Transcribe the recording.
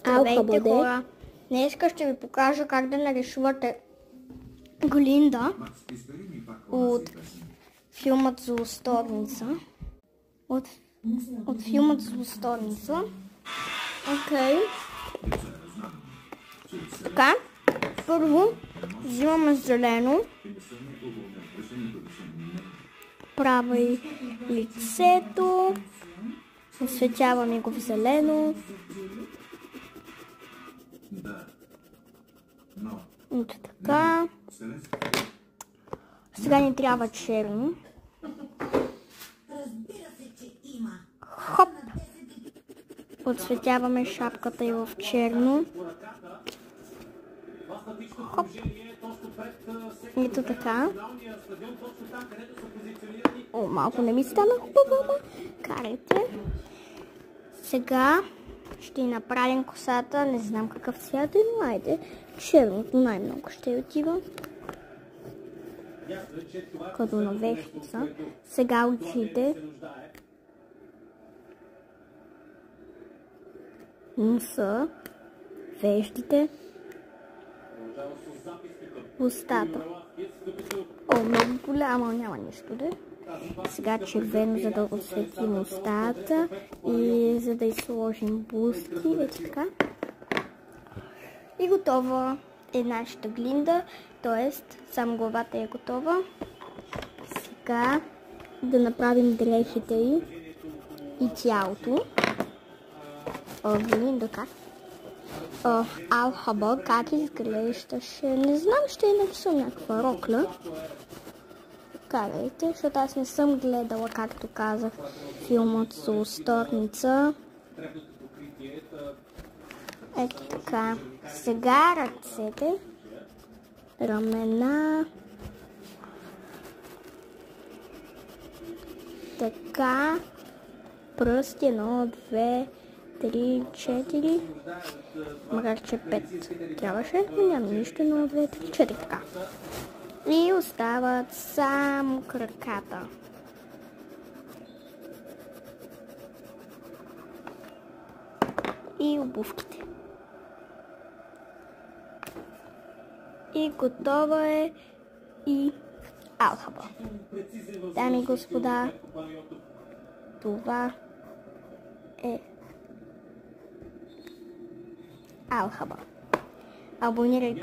Здравейте, хора! Днеска ще ви покажа как да нарисувате Глинда от филмът Злосторница. От филмът Злосторница. Окей. Така. Първо взимаме зелено. Права и лицето. Осветяваме го в зелено. Ето така. Сега ни трябва черно. Хоп! Подсветяваме шапката и в черно. Хоп! Ето така. О, малко не ми стана хубаво. Карайте. Сега ще направим косата. Не знам какъв цвят е, но айде. Черното най-много ще отива. Като на вещица. Сега очите. Носа. Веждите. Устата. О, много голяма, няма нищо да. Сега червено, за да осветим устата и за да изложим бузки. Ето така. И готова е нашата Глинда, т.е. само главата е готова. Сега да направим дрехите и тялото. Глинда как? Алхаба как изглеждаше? Не знам, ще написам някаква рокля. Карайте, защото аз не съм гледала, както казах, филмът Злосторница. Ето така. Сега ръцете, рамена, така, пръсти 1, 2, 3, 4, макар че 5 трябваше, но няма нищо, 1, 2, 3, 4, така. И остават само краката. И обувките. И готова е и алхаба. Дами и господа, това е алхаба. Абонирайте